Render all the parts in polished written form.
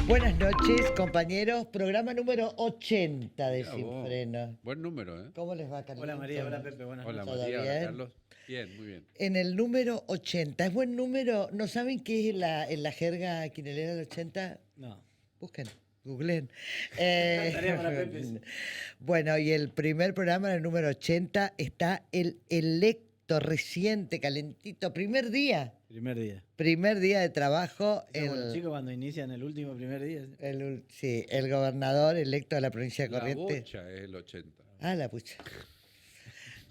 Buenas noches, compañeros. Programa número 80 de Mira Sin vos, Freno. buen número, ¿eh? ¿Cómo les va, Carlitos? Hola María, hola Pepe, buenas Hola noches. ¿Todo María, hola bien? Carlos. Bien, muy bien. En el número 80. ¿Es buen número? ¿No saben qué es en la jerga quinelera del 80? No, Busquen, googleen. tarea para Pepe. Sí. Bueno, y el primer programa, en el número 80, está el electo reciente, calentito, primer día. Primer día. Primer día de trabajo. Eso con los chicos cuando inician el último primer día. Sí, el gobernador electo de la provincia de La Corrientes. bocha es el 80. Ah, la pucha.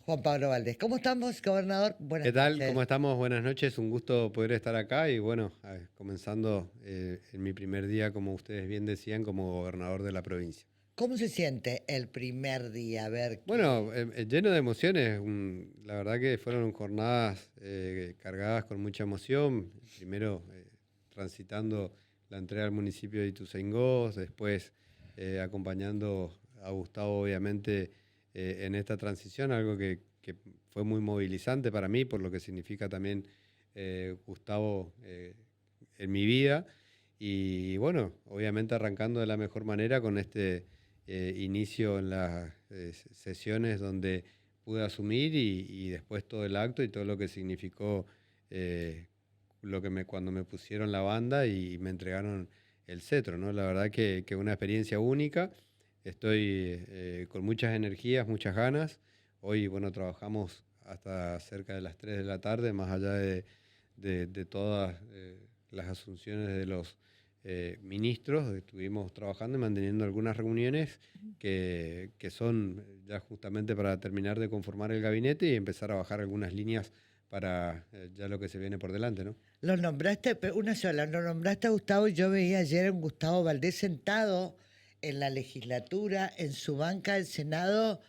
Juan Pablo Valdés. ¿Cómo estamos, gobernador? Buenas ¿Qué tal? noches. ¿Cómo estamos? Buenas noches. Un gusto poder estar acá y bueno, comenzando en mi primer día, como ustedes bien decían, como gobernador de la provincia. ¿Cómo se siente el primer día? A ver. Bueno, lleno de emociones. La verdad que fueron jornadas cargadas con mucha emoción. Primero transitando la entrega al municipio de Ituzaingó, después acompañando a Gustavo, obviamente, en esta transición, algo que fue muy movilizante para mí, por lo que significa también Gustavo en mi vida. Y bueno, obviamente arrancando de la mejor manera con este inicio en las sesiones donde pude asumir y después todo el acto y todo lo que significó cuando me pusieron la banda y me entregaron el cetro, ¿no? La verdad que una experiencia única. Estoy con muchas energías, muchas ganas. Hoy, bueno, trabajamos hasta cerca de las 3 de la tarde, más allá de todas las asunciones de los ministros. Estuvimos trabajando y manteniendo algunas reuniones que son ya justamente para terminar de conformar el gabinete y empezar a bajar algunas líneas para ya lo que se viene por delante, ¿no? Lo nombraste, una sola, lo nombraste a Gustavo y yo veía ayer a un Gustavo Valdés sentado en la legislatura, en su banca del Senado,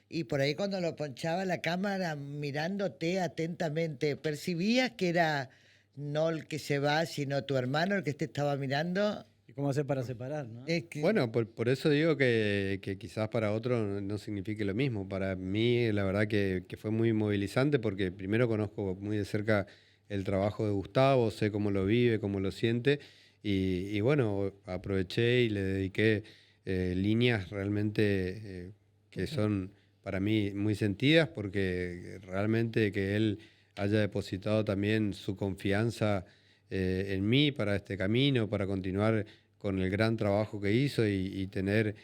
y por ahí cuando lo ponchaba la cámara mirándote atentamente, ¿percibías que era no el que se va, sino tu hermano el que te estaba mirando? ¿Y cómo hacer para separar, no? Es que, Bueno, por eso digo que quizás para otro no signifique lo mismo. Para mí, la verdad que fue muy movilizante porque primero conozco muy de cerca el trabajo de Gustavo, sé cómo lo vive, cómo lo siente y bueno, aproveché y le dediqué líneas realmente que son para mí muy sentidas porque realmente que él haya depositado también su confianza en mí para este camino, para continuar con el gran trabajo que hizo y tener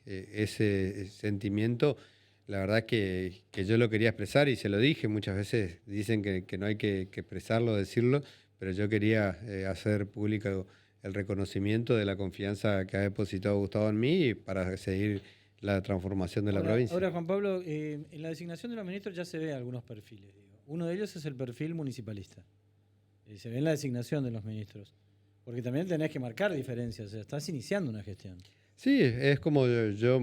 ese sentimiento, la verdad que yo lo quería expresar y se lo dije. Muchas veces dicen que no hay que expresarlo, decirlo, pero yo quería hacer público el reconocimiento de la confianza que ha depositado Gustavo en mí para seguir la transformación de la provincia. Ahora, Juan Pablo, en la designación de los ministros ya se ve algunos perfiles. Digo. Uno de ellos es el perfil municipalista. Se ve en la designación de los ministros. Porque también tenés que marcar diferencias. O sea, estás iniciando una gestión. Sí, es como yo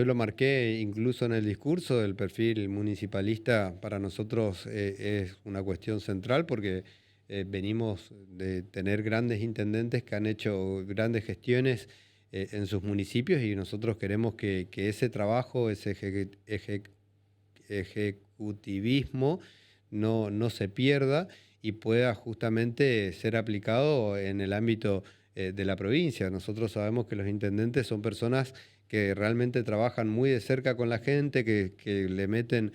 lo marqué incluso en el discurso. El perfil municipalista para nosotros es una cuestión central porque venimos de tener grandes intendentes que han hecho grandes gestiones en sus municipios y nosotros queremos que ese trabajo, ese ejecutivismo no se pierda y pueda justamente ser aplicado en el ámbito de la provincia. Nosotros sabemos que los intendentes son personas que realmente trabajan muy de cerca con la gente, que le meten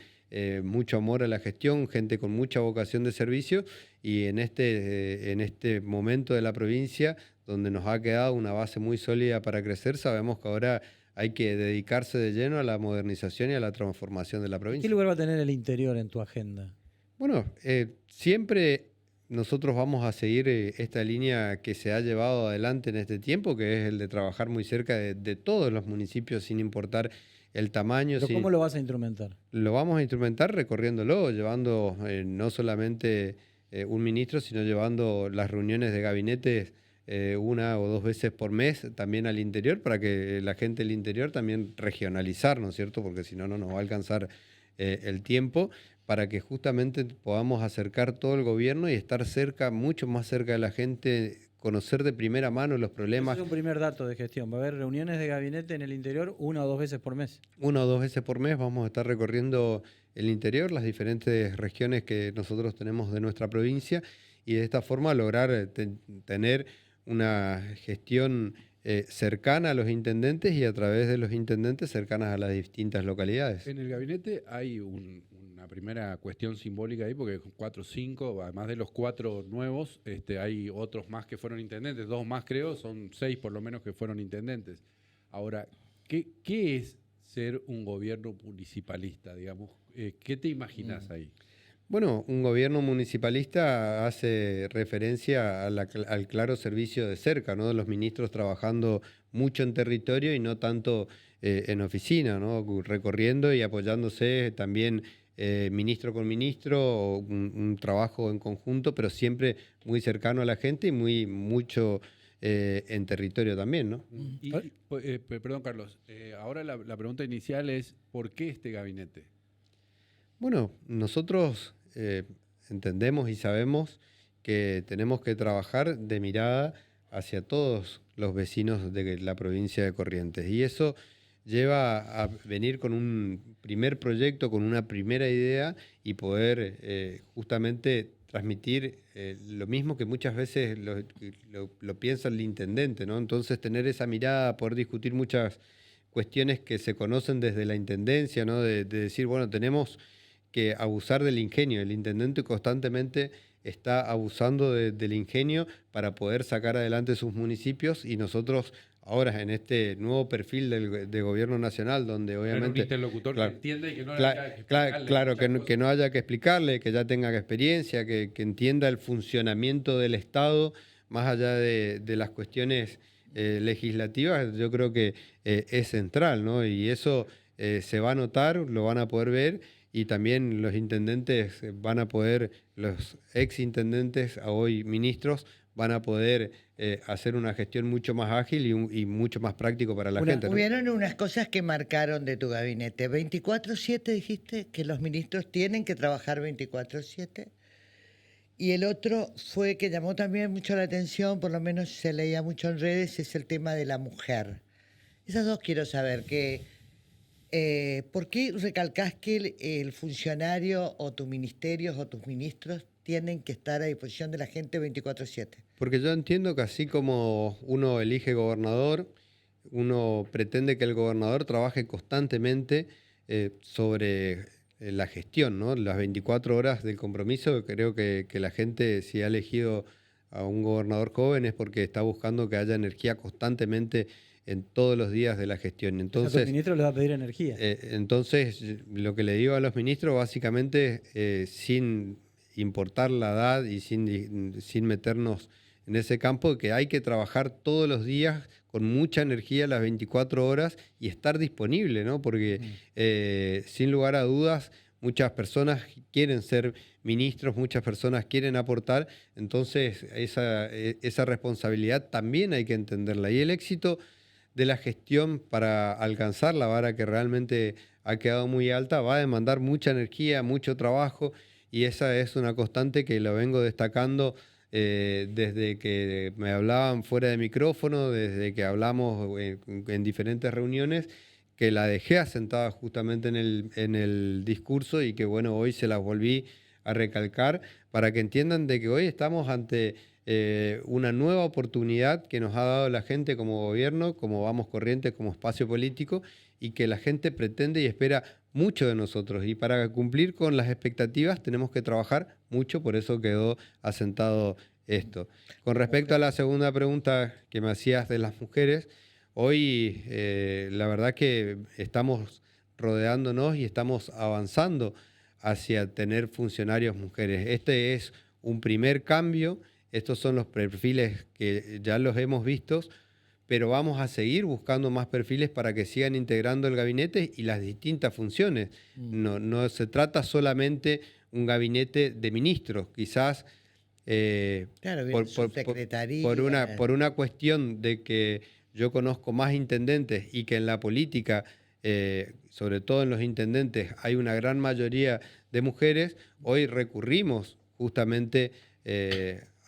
mucho amor a la gestión, gente con mucha vocación de servicio y en este momento de la provincia donde nos ha quedado una base muy sólida para crecer, sabemos que ahora hay que dedicarse de lleno a la modernización y a la transformación de la provincia. ¿Qué lugar va a tener el interior en tu agenda? Bueno, siempre nosotros vamos a seguir esta línea que se ha llevado adelante en este tiempo, que es el de trabajar muy cerca de todos los municipios sin importar el tamaño. ¿Pero cómo lo vas a instrumentar? Lo vamos a instrumentar recorriéndolo, llevando no solamente un ministro, sino llevando las reuniones de gabinetes una o dos veces por mes también al interior, para que la gente del interior también regionalizar, ¿no es cierto? Porque si no, no nos va a alcanzar el tiempo, para que justamente podamos acercar todo el gobierno y estar cerca, mucho más cerca de la gente, conocer de primera mano los problemas. Ese es un primer dato de gestión. Va a haber reuniones de gabinete en el interior una o dos veces por mes. Una o dos veces por mes vamos a estar recorriendo el interior, las diferentes regiones que nosotros tenemos de nuestra provincia y de esta forma lograr tener una gestión cercana a los intendentes y a través de los intendentes cercanas a las distintas localidades. En el gabinete hay una primera cuestión simbólica ahí, porque 4 o 5, además de los 4 nuevos, hay otros más que fueron intendentes, 2 más creo, son 6 por lo menos que fueron intendentes. Ahora, ¿qué es ser un gobierno municipalista, digamos? ¿Qué te imaginas ahí? Bueno, un gobierno municipalista hace referencia al claro servicio de cerca, ¿no? De los ministros trabajando mucho en territorio y no tanto en oficina, ¿no? Recorriendo y apoyándose también ministro con ministro, un trabajo en conjunto, pero siempre muy cercano a la gente y mucho en territorio también, ¿no? Perdón, Carlos, ahora la pregunta inicial es, ¿por qué este gabinete? Bueno, nosotros entendemos y sabemos que tenemos que trabajar de mirada hacia todos los vecinos de la provincia de Corrientes. Y eso lleva a venir con un primer proyecto, con una primera idea y poder justamente transmitir lo mismo que muchas veces lo piensa el intendente, ¿no? Entonces tener esa mirada, poder discutir muchas cuestiones que se conocen desde la intendencia, ¿no? De decir, bueno, tenemos que abusar del ingenio. El intendente constantemente está abusando del ingenio para poder sacar adelante sus municipios y nosotros ahora en este nuevo perfil de gobierno nacional, donde obviamente... Un interlocutor que entienda y que no haya que Claro, que no haya que explicarle, que ya tenga experiencia, que entienda el funcionamiento del Estado, más allá de las cuestiones legislativas, yo creo que es central, ¿no? Y eso se va a notar, lo van a poder ver. Y también los intendentes van a poder, los exintendentes, hoy ministros, van a poder hacer una gestión mucho más ágil y mucho más práctico para la gente, ¿no? Hubieron unas cosas que marcaron de tu gabinete. 24/7 dijiste que los ministros tienen que trabajar 24/7. Y el otro fue que llamó también mucho la atención, por lo menos se leía mucho en redes, es el tema de la mujer. Esas dos quiero saber, ¿por qué recalcás que el funcionario o tus ministerios o tus ministros tienen que estar a disposición de la gente 24/7? Porque yo entiendo que así como uno elige gobernador, uno pretende que el gobernador trabaje constantemente sobre la gestión, ¿no? Las 24 horas del compromiso. Creo que la gente, si ha elegido a un gobernador joven, es porque está buscando que haya energía constantemente en todos los días de la gestión. Entonces, a tu ministro le va a pedir energía. Entonces, lo que le digo a los ministros, básicamente, sin importar la edad y sin meternos en ese campo, que hay que trabajar todos los días con mucha energía las 24 horas y estar disponible, ¿no? Porque sin lugar a dudas, muchas personas quieren ser ministros, muchas personas quieren aportar, entonces esa responsabilidad también hay que entenderla. Y el éxito de la gestión para alcanzar la vara que realmente ha quedado muy alta va a demandar mucha energía, mucho trabajo, y esa es una constante que lo vengo destacando desde que me hablaban fuera de micrófono, desde que hablamos en diferentes reuniones, que la dejé asentada justamente en el discurso y que bueno, hoy se las volví a recalcar para que entiendan de que hoy estamos ante una nueva oportunidad que nos ha dado la gente como gobierno, como Vamos Corrientes, como espacio político, y que la gente pretende y espera mucho de nosotros. Y para cumplir con las expectativas tenemos que trabajar mucho, por eso quedó asentado esto. Con respecto a la segunda pregunta que me hacías de las mujeres, hoy la verdad que estamos rodeándonos y estamos avanzando hacia tener funcionarios mujeres. Este es un primer cambio. Estos son los perfiles que ya los hemos visto, pero vamos a seguir buscando más perfiles para que sigan integrando el gabinete y las distintas funciones. No se trata solamente un gabinete de ministros, quizás Claro, por una cuestión de que yo conozco más intendentes y que en la política, sobre todo en los intendentes, hay una gran mayoría de mujeres, hoy recurrimos justamente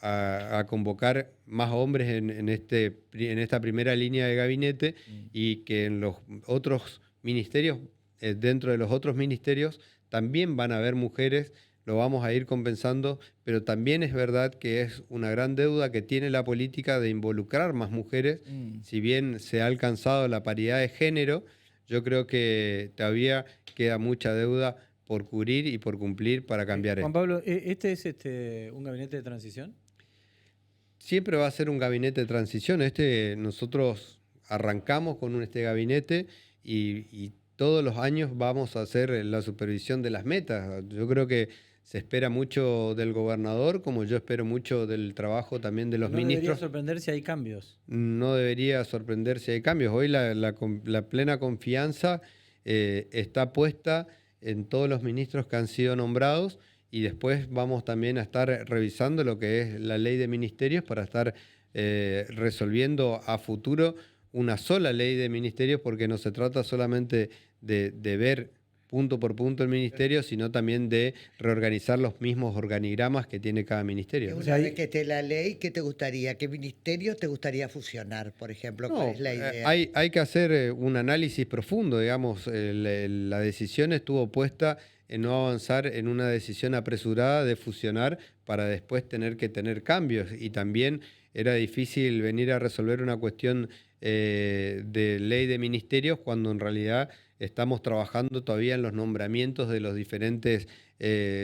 a convocar más hombres en esta primera línea de gabinete y que en los otros ministerios, dentro de los otros ministerios, también van a haber mujeres lo vamos a ir compensando, pero también es verdad que es una gran deuda que tiene la política de involucrar más mujeres. Si bien se ha alcanzado la paridad de género, yo creo que todavía queda mucha deuda por cubrir y por cumplir para cambiar Juan esto. Pablo, ¿este es un gabinete de transición? Siempre va a ser un gabinete de transición. Nosotros arrancamos con este gabinete y todos los años vamos a hacer la supervisión de las metas. Yo creo que se espera mucho del gobernador, como yo espero mucho del trabajo también de los No debería ministros. sorprender si hay cambios. No debería sorprender si hay cambios. Hoy la plena confianza está puesta en todos los ministros que han sido nombrados y después vamos también a estar revisando lo que es la ley de ministerios para estar resolviendo a futuro una sola ley de ministerios, porque no se trata solamente de ver punto por punto el ministerio, sino también de reorganizar los mismos organigramas que tiene cada ministerio. Una sea, vez que esté la ley, ¿qué te gustaría? ¿Qué ministerios te gustaría fusionar, por ejemplo? ¿Cuál No, es la idea? hay que hacer un análisis profundo, digamos. La decisión estuvo puesta en no avanzar en una decisión apresurada de fusionar para después tener que tener cambios. Y también era difícil venir a resolver una cuestión de ley de ministerios cuando en realidad estamos trabajando todavía en los nombramientos de los diferentes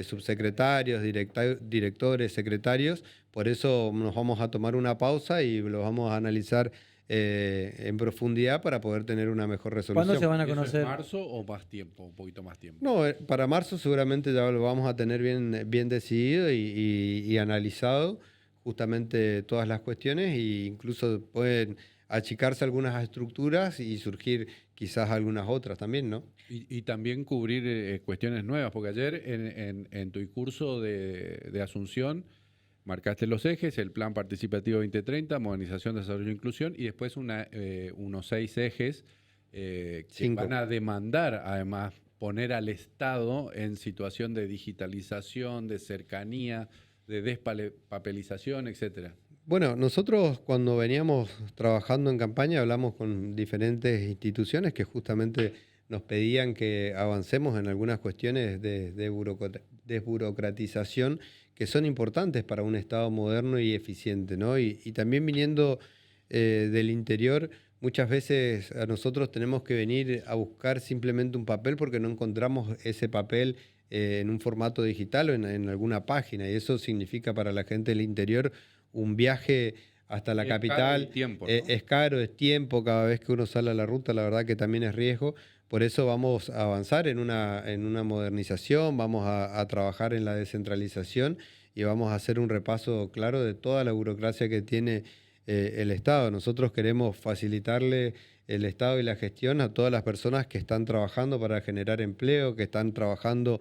subsecretarios, directores, secretarios. Por eso nos vamos a tomar una pausa y lo vamos a analizar en profundidad para poder tener una mejor resolución. ¿Cuándo se van a ¿Eso es conocer? marzo o más tiempo, un poquito más tiempo? No, para marzo seguramente ya lo vamos a tener bien decidido y analizado justamente todas las cuestiones, e incluso pueden achicarse algunas estructuras y surgir quizás algunas otras también, ¿no? Y también cubrir cuestiones nuevas, porque ayer en tu curso de Asunción marcaste los ejes, el Plan Participativo 2030, Modernización, Desarrollo e Inclusión, y después unos 6 ejes que 5. van a demandar, además, poner al Estado en situación de digitalización, de cercanía, de despapelización, etcétera. Bueno, nosotros cuando veníamos trabajando en campaña hablamos con diferentes instituciones que justamente nos pedían que avancemos en algunas cuestiones de desburocratización que son importantes para un Estado moderno y eficiente, ¿no? Y también viniendo del interior, muchas veces a nosotros tenemos que venir a buscar simplemente un papel porque no encontramos ese papel en un formato digital o en alguna página, y eso significa para la gente del interior un viaje hasta la capital. Caro y tiempo, ¿no? Es caro, es tiempo, cada vez que uno sale a la ruta, la verdad que también es riesgo. Por eso vamos a avanzar en una modernización, vamos a trabajar en la descentralización y vamos a hacer un repaso claro de toda la burocracia que tiene el Estado. Nosotros queremos facilitarle el Estado y la gestión a todas las personas que están trabajando para generar empleo, que están trabajando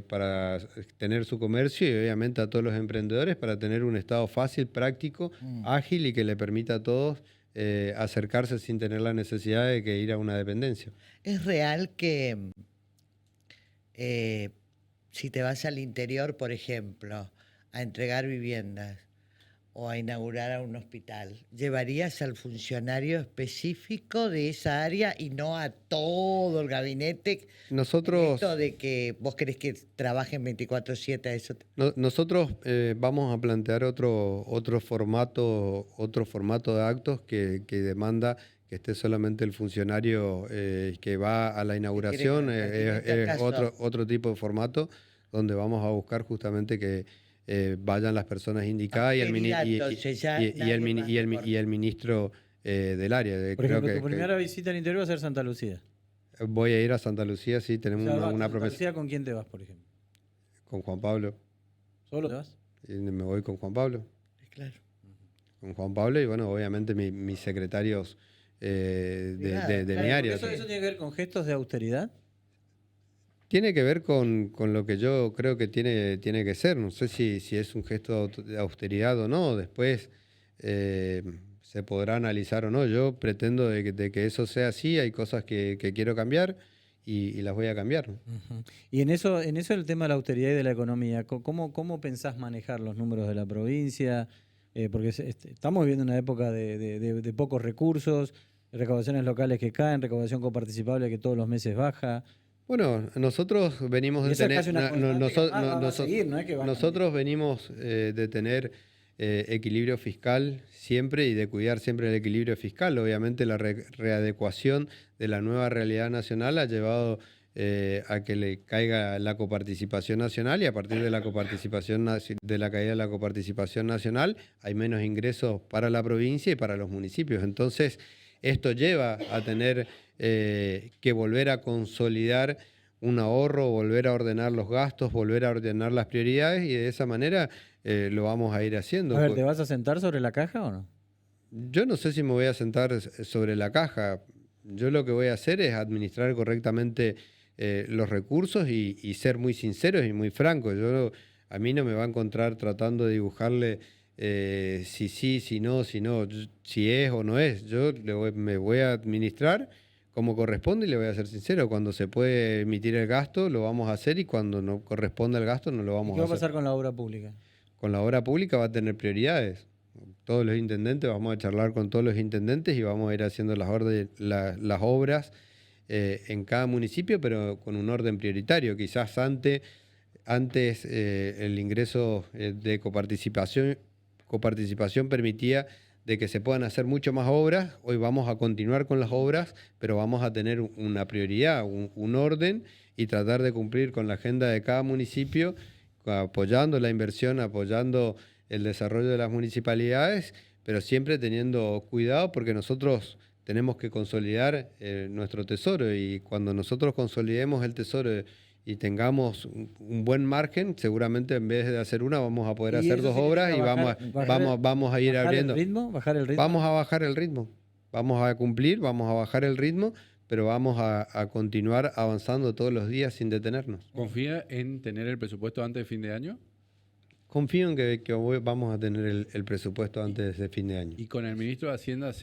para tener su comercio, y obviamente a todos los emprendedores para tener un Estado fácil, práctico, ágil y que le permita a todos acercarse sin tener la necesidad de que ir a una dependencia. ¿Es real que si te vas al interior, por ejemplo, a entregar viviendas o a inaugurar a un hospital, llevarías al funcionario específico de esa área y no a todo el gabinete? Nosotros, Esto de que vos querés que trabajen 24/7, a eso. nosotros vamos a plantear otro formato de actos que demanda que esté solamente el funcionario que va a la inauguración. En este caso, Otro tipo de formato donde vamos a buscar justamente que vayan las personas indicadas y el ministro del área. Por Creo ejemplo, que tu primera visita al interior va a ser Santa Lucía. voy a ir a Santa Lucía, sí, O tenemos sea, una Santa promesa Lucía, ¿con quién te vas, por ejemplo? con Juan Pablo. ¿Solo te vas? Y me voy con Juan Pablo. claro. Con Juan Pablo y bueno, obviamente mis secretarios de mi área. ¿Eso tiene que ver con gestos de austeridad? Tiene que ver con lo que yo creo que tiene que ser. No sé si es un gesto de austeridad o no. Después se podrá analizar o no. Yo pretendo de que eso sea así. Hay cosas que quiero cambiar y las voy a cambiar, ¿no? Uh-huh. Y en eso el tema de la austeridad y de la economía, ¿cómo pensás manejar los números de la provincia? Porque estamos viviendo una época de pocos recursos, recaudaciones locales que caen, recaudación coparticipable que todos los meses baja. Bueno, nosotros venimos Y de esa es tener, casi una constante que va a seguir, no es que va a nosotros venimos de tener equilibrio fiscal siempre y de cuidar siempre el equilibrio fiscal. Obviamente la readecuación de la nueva realidad nacional ha llevado a que le caiga la coparticipación nacional y a partir de la de la caída de la coparticipación nacional hay menos ingresos para la provincia y para los municipios. Entonces, esto lleva a tener que volver a consolidar un ahorro, volver a ordenar los gastos, volver a ordenar las prioridades y de esa manera lo vamos a ir haciendo. A ver, ¿te vas a sentar sobre la caja o no? Yo no sé si me voy a sentar sobre la caja. Yo lo que voy a hacer es administrar correctamente los recursos y ser muy sinceros y muy francos. A mí no me va a encontrar tratando de dibujarle si sí, si no, si es o no es. Me voy a administrar como corresponde y le voy a ser sincero. Cuando se puede emitir el gasto, lo vamos a hacer y cuando no corresponde el gasto, no lo ¿Y vamos qué va a a pasar hacer. con la obra pública? Con la obra pública va a tener prioridades. Todos los intendentes, vamos a charlar con todos los intendentes y vamos a ir haciendo las obras en cada municipio, pero con un orden prioritario. Quizás antes el ingreso de coparticipación permitía de que se puedan hacer mucho más obras. Hoy vamos a continuar con las obras, pero vamos a tener una prioridad, un orden y tratar de cumplir con la agenda de cada municipio, apoyando la inversión, apoyando el desarrollo de las municipalidades, pero siempre teniendo cuidado porque nosotros tenemos que consolidar nuestro tesoro y cuando nosotros consolidemos el tesoro y tengamos un buen margen, seguramente en vez de hacer una vamos a poder ¿Y hacer eso dos obras y significa vamos a ir abriendo. ¿Bajar el ritmo? Vamos a bajar el ritmo, vamos a cumplir, vamos a bajar el ritmo, pero vamos a continuar avanzando todos los días sin detenernos. ¿Confía en tener el presupuesto antes de fin de año? Confío en que hoy vamos a tener el presupuesto antes de fin de año. Y con el ministro de Hacienda,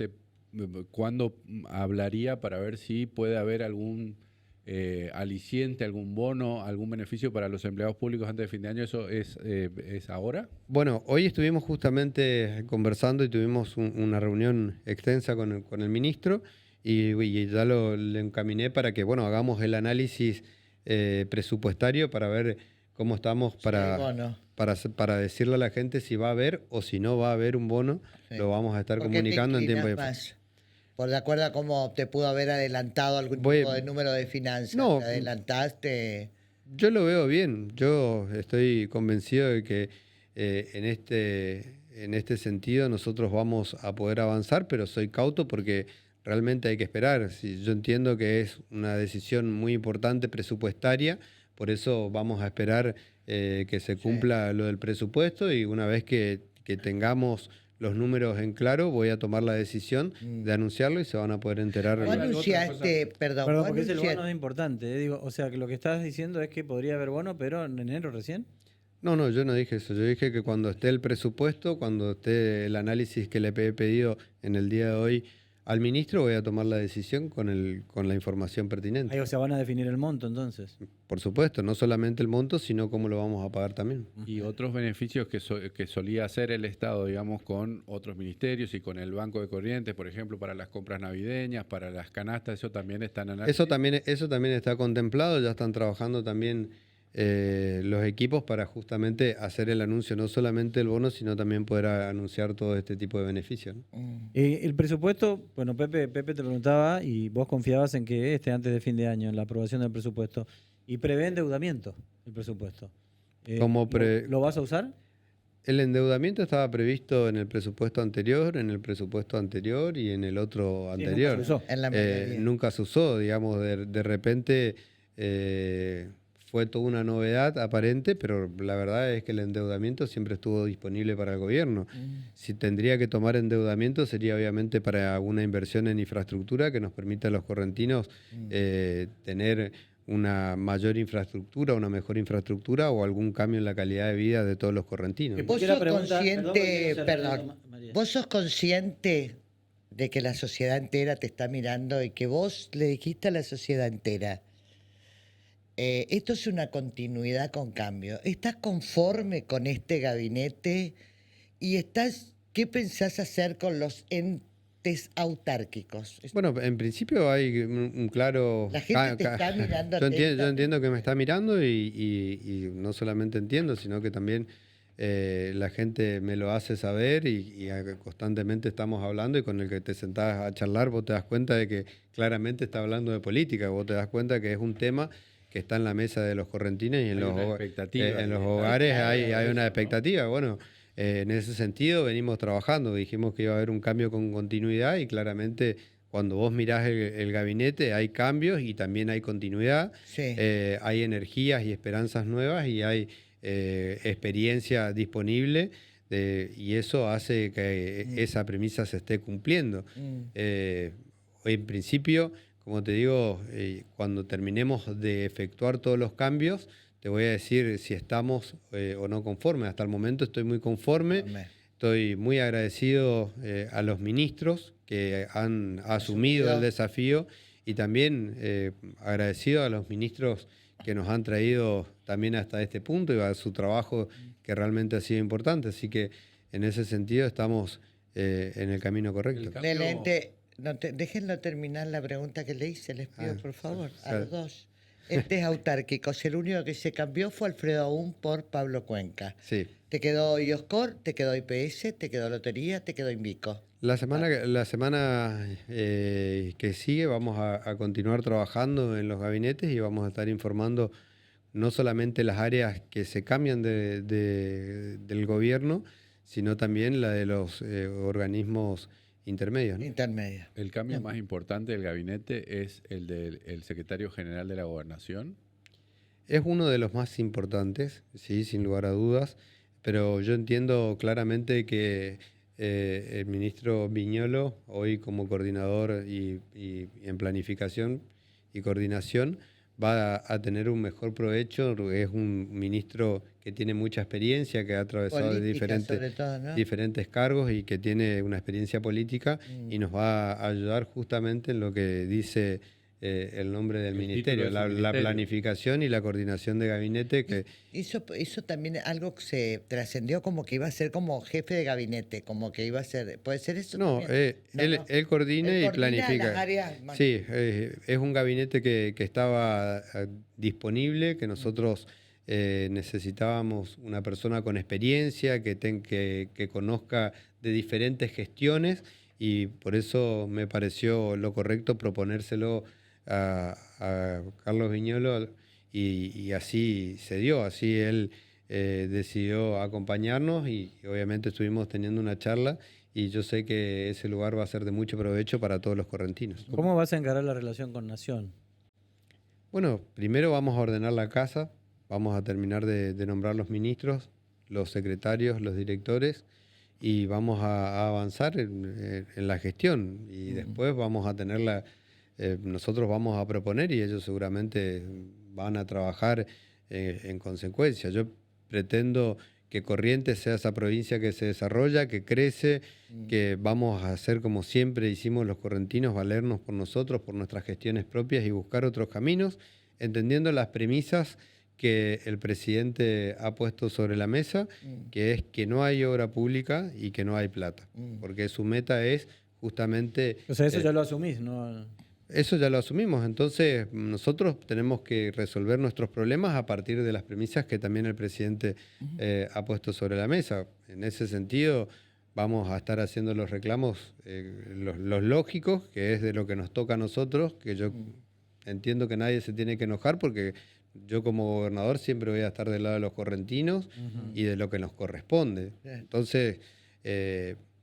¿cuándo hablaría para ver si puede haber algún aliciente, algún bono, algún beneficio para los empleados públicos antes de fin de año? ¿Eso es ahora? Bueno, hoy estuvimos justamente conversando y tuvimos una reunión extensa con el ministro y ya le encaminé para que hagamos el análisis presupuestario para ver cómo estamos para decirle a la gente si va a haber o si no va a haber un bono. Sí. Lo vamos a estar ¿Por qué te comunicando en tiempo y inclinas más? ¿Por de acuerdo a cómo te pudo haber adelantado algún tipo de número de finanzas? No. ¿Te adelantaste? Yo lo veo bien. Yo estoy convencido de que en este sentido nosotros vamos a poder avanzar, pero soy cauto porque realmente hay que esperar. Yo entiendo que es una decisión muy importante presupuestaria, por eso vamos a esperar que se cumpla lo del presupuesto y una vez que tengamos los números en claro, voy a tomar la decisión de anunciarlo y se van a poder enterar. ¿Vos anunciaste, Perdón, porque el bono es importante. Digo, o sea, que lo que estás diciendo es que podría haber bono, pero en enero recién. No, yo no dije eso. Yo dije que cuando esté el presupuesto, cuando esté el análisis que le he pedido en el día de hoy al ministro, voy a tomar la decisión con la información pertinente. Ahí, o sea, van a definir el monto entonces. Por supuesto, no solamente el monto, sino cómo lo vamos a pagar también. Y otros beneficios que solía hacer el Estado, digamos, con otros ministerios y con el Banco de Corrientes, por ejemplo, para las compras navideñas, para las canastas, eso también está en análisis. Eso también está contemplado, ya están trabajando también los equipos para justamente hacer el anuncio, no solamente el bono, sino también poder anunciar todo este tipo de beneficios, ¿no? El presupuesto, bueno, Pepe te preguntaba y vos confiabas en que esté antes de fin de año, en la aprobación del presupuesto. Y prevé endeudamiento el presupuesto. ¿Lo vas a usar? El endeudamiento estaba previsto en el presupuesto anterior, y en el otro anterior. Nunca se usó, digamos, de repente fue toda una novedad aparente, pero la verdad es que el endeudamiento siempre estuvo disponible para el gobierno. Si tendría que tomar endeudamiento sería obviamente para una inversión en infraestructura que nos permita a los correntinos tener una mayor infraestructura, una mejor infraestructura o algún cambio en la calidad de vida de todos los correntinos. ¿Vos sos consciente, vos sos consciente de que la sociedad entera te está mirando y que vos le dijiste a la sociedad entera, esto es una continuidad con cambio? ¿Estás conforme con este gabinete? ¿Y qué pensás hacer con los autárquicos? Bueno, en principio hay un claro... La gente te está mirando Yo atentamente. entiendo que me está mirando y no solamente entiendo, sino que también la gente me lo hace saber constantemente estamos hablando y con el que te sentás a charlar vos te das cuenta de que claramente está hablando de política, vos te das cuenta que es un tema que está en la mesa de los correntinos y en Hay los, una ho- expectativa en los de- hogares Claro, hay eso, una ¿no? expectativa. Bueno, en ese sentido venimos trabajando, dijimos que iba a haber un cambio con continuidad y claramente cuando vos mirás el gabinete hay cambios y también hay continuidad, Sí. hay energías y esperanzas nuevas y hay experiencia disponible y eso hace que esa premisa se esté cumpliendo. En principio, como te digo, cuando terminemos de efectuar todos los cambios, te voy a decir si estamos o no conformes. Hasta el momento estoy muy conforme. Amén. Estoy muy agradecido a los ministros que han asumido el desafío y también agradecido a los ministros que nos han traído también hasta este punto y a su trabajo que realmente ha sido importante. Así que en ese sentido estamos en el camino correcto. El cambio- Excelente. Déjenlo terminar la pregunta que le hice, les pido, por favor, a claro. los dos. Test autárquicos, el único que se cambió fue Alfredo Aún por Pablo Cuenca. Sí. Te quedó IOSCOR, te quedó IPS, te quedó Lotería, te quedó Invico. La semana que sigue vamos a continuar trabajando en los gabinetes y vamos a estar informando no solamente las áreas que se cambian del gobierno, sino también la de los organismos intermedios, ¿no? Intermedia. El cambio más importante del gabinete es el del secretario general de la Gobernación. Es uno de los más importantes, sí, sin lugar a dudas, pero yo entiendo claramente que el ministro Viñolo, hoy como coordinador y en planificación y coordinación, va a tener un mejor provecho. Es un ministro que tiene mucha experiencia, que ha atravesado Política, sobre todo, ¿no? diferentes cargos y que tiene una experiencia política y nos va a ayudar justamente en lo que dice el nombre del El ministerio, título de su la ministerio. planificación y la coordinación de gabinete. Que Hizo también algo que se trascendió como que iba a ser como jefe de gabinete, como que iba a ser, ¿puede ser eso? No, también? No, él, no. él coordina Él y coordina planifica. las áreas Sí, es un gabinete que estaba disponible, que nosotros necesitábamos una persona con experiencia, que conozca de diferentes gestiones y por eso me pareció lo correcto proponérselo a Carlos Viñolo y así se dio, así él decidió acompañarnos y obviamente estuvimos teniendo una charla y yo sé que ese lugar va a ser de mucho provecho para todos los correntinos. ¿Cómo vas a encarar la relación con Nación? Bueno, primero vamos a ordenar la casa, vamos a terminar de nombrar los ministros, los secretarios, los directores y vamos a avanzar en la gestión y después vamos a tenerla, nosotros vamos a proponer y ellos seguramente van a trabajar en consecuencia. Yo pretendo que Corrientes sea esa provincia que se desarrolla, que crece, que vamos a hacer como siempre hicimos los correntinos, valernos por nosotros, por nuestras gestiones propias y buscar otros caminos, entendiendo las premisas que el presidente ha puesto sobre la mesa, que es que no hay obra pública y que no hay plata, porque su meta es justamente... O sea, eso ya lo asumís, ¿no? Eso ya lo asumimos, entonces nosotros tenemos que resolver nuestros problemas a partir de las premisas que también el presidente ha puesto sobre la mesa. En ese sentido vamos a estar haciendo los reclamos, los lógicos, que es de lo que nos toca a nosotros, que yo entiendo que nadie se tiene que enojar porque yo como gobernador siempre voy a estar del lado de los correntinos y de lo que nos corresponde. Entonces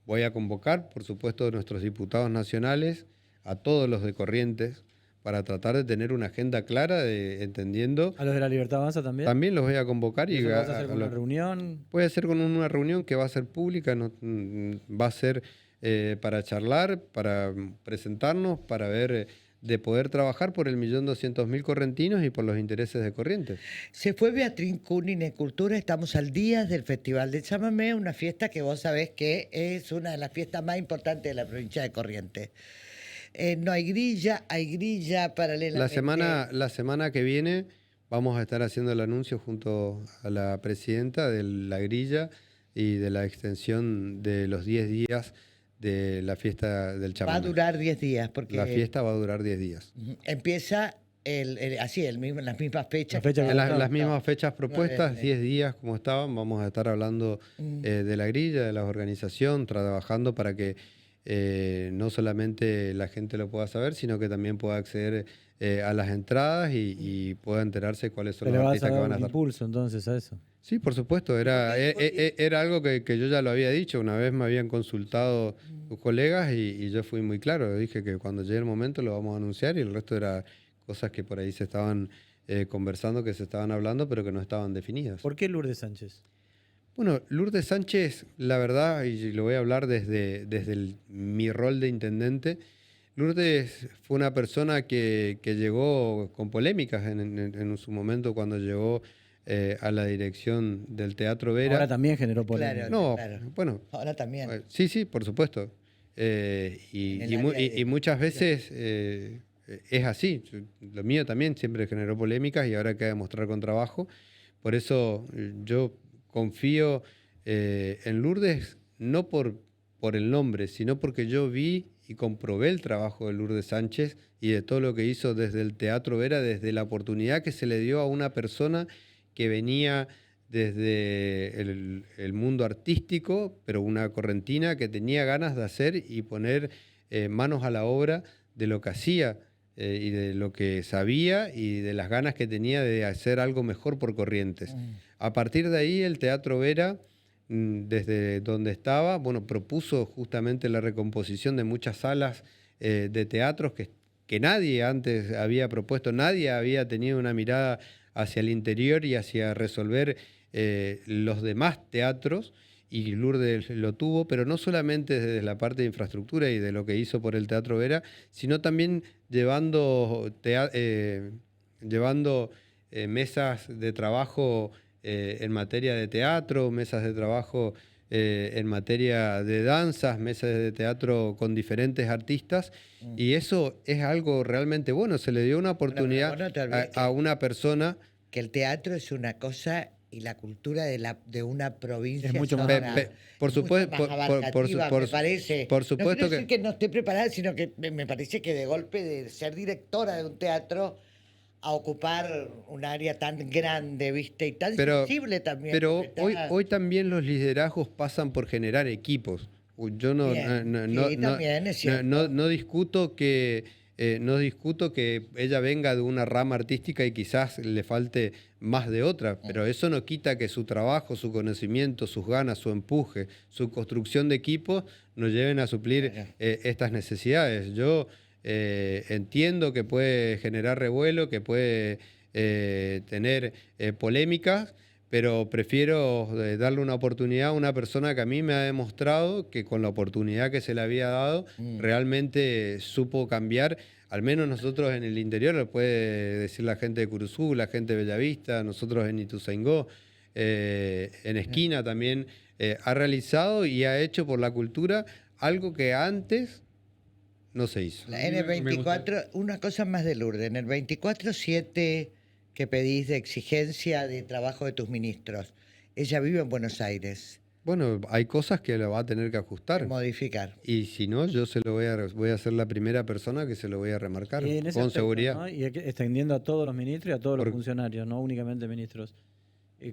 voy a convocar, por supuesto, a nuestros diputados nacionales, a todos los de Corrientes, para tratar de tener una agenda clara, entendiendo... ¿A los de la Libertad Avanza también? También los voy a convocar. ¿Y eso lo vas a hacer con una reunión? Puede ser con una reunión que va a ser pública, va a ser para charlar, para presentarnos, para ver de poder trabajar por el 1.200.000 correntinos y por los intereses de Corrientes. Se fue Beatriz Kunin en Cultura, estamos al día del Festival de Chamamé, una fiesta que vos sabés que es una de las fiestas más importantes de la provincia de Corrientes. No hay grilla paralelamente. La semana que viene vamos a estar haciendo el anuncio junto a la presidenta de la grilla y de la extensión de los 10 días de la fiesta del Va a chamamé. durar 10 días, porque La fiesta va a durar 10 días. empieza las mismas fechas. La fecha que En las Claro. mismas fechas propuestas, 9. 10 días como estaban, vamos a estar hablando de la grilla, de la organización, trabajando para que no solamente la gente lo pueda saber, sino que también pueda acceder a las entradas y pueda enterarse cuáles son Se le los vas a artistas que dar van a un estar. impulso entonces a eso. Sí, por supuesto, era algo que yo ya lo había dicho, una vez me habían consultado tus colegas y yo fui muy claro, dije que cuando llegue el momento lo vamos a anunciar y el resto era cosas que por ahí se estaban conversando, que se estaban hablando, pero que no estaban definidas. ¿Por qué Lourdes Sánchez? Bueno, Lourdes Sánchez, la verdad, y lo voy a hablar desde mi rol de intendente, Lourdes fue una persona que llegó con polémicas en su momento cuando llegó a la dirección del Teatro Vera. Ahora también generó polémica. Claro. No, Claro. bueno, Ahora también. sí, por supuesto. En el área de- Y muchas veces es así. Lo mío también siempre generó polémicas y ahora hay que demostrar con trabajo. Por eso yo confío en Lourdes, no por el nombre, sino porque yo vi y comprobé el trabajo de Lourdes Sánchez y de todo lo que hizo desde el Teatro Vera, desde la oportunidad que se le dio a una persona que venía desde el mundo artístico, pero una correntina que tenía ganas de hacer y poner manos a la obra de lo que hacía y de lo que sabía y de las ganas que tenía de hacer algo mejor por Corrientes. A partir de ahí, el Teatro Vera, desde donde estaba, bueno, propuso justamente la recomposición de muchas salas de teatros que nadie antes había propuesto, nadie había tenido una mirada hacia el interior y hacia resolver los demás teatros, y Lourdes lo tuvo, pero no solamente desde la parte de infraestructura y de lo que hizo por el Teatro Vera, sino también llevando mesas de trabajo en materia de teatro, mesas de trabajo en materia de danzas, mesas de teatro con diferentes artistas, y eso es algo realmente bueno. Se le dio una oportunidad Bueno, no te olvides a una persona. que el teatro es una cosa y la cultura de una provincia Es mucho son más- una- por es supuesto, mucho más abarcativa, me parece. por No supuesto quiero que decir que no esté preparada, sino que me parece que de golpe de ser directora de un teatro a ocupar un área tan grande, ¿viste? Y tan sensible también. Pero porque hoy también los liderazgos pasan por generar equipos. Yo no, Bien, no, sí, no, también es no, cierto. no discuto que no discuto que ella venga de una rama artística y quizás le falte más de otra, pero eso no quita que su trabajo, su conocimiento, sus ganas, su empuje, su construcción de equipos nos lleven a suplir Claro. estas necesidades. Yo entiendo que puede generar revuelo, que puede tener polémicas, pero prefiero darle una oportunidad a una persona que a mí me ha demostrado que con la oportunidad que se le había dado, realmente supo cambiar. Al menos nosotros en el interior, lo puede decir la gente de Curuzú, la gente de Bellavista, nosotros en Ituzaingó, en Esquina también, ha realizado y ha hecho por la cultura algo que antes no se hizo. En el Me gusta. 24, una cosa más de Lourdes, en el 24/7 que pedís de exigencia de trabajo de tus ministros, ella vive en Buenos Aires, Bueno, hay cosas que lo va a tener que ajustar. modificar. Y si no, yo se lo voy a ser la primera persona que se lo voy a remarcar Y en ese con aspecto, seguridad. ¿no? Y extendiendo a todos los ministros y a todos los Por- funcionarios, no únicamente ministros.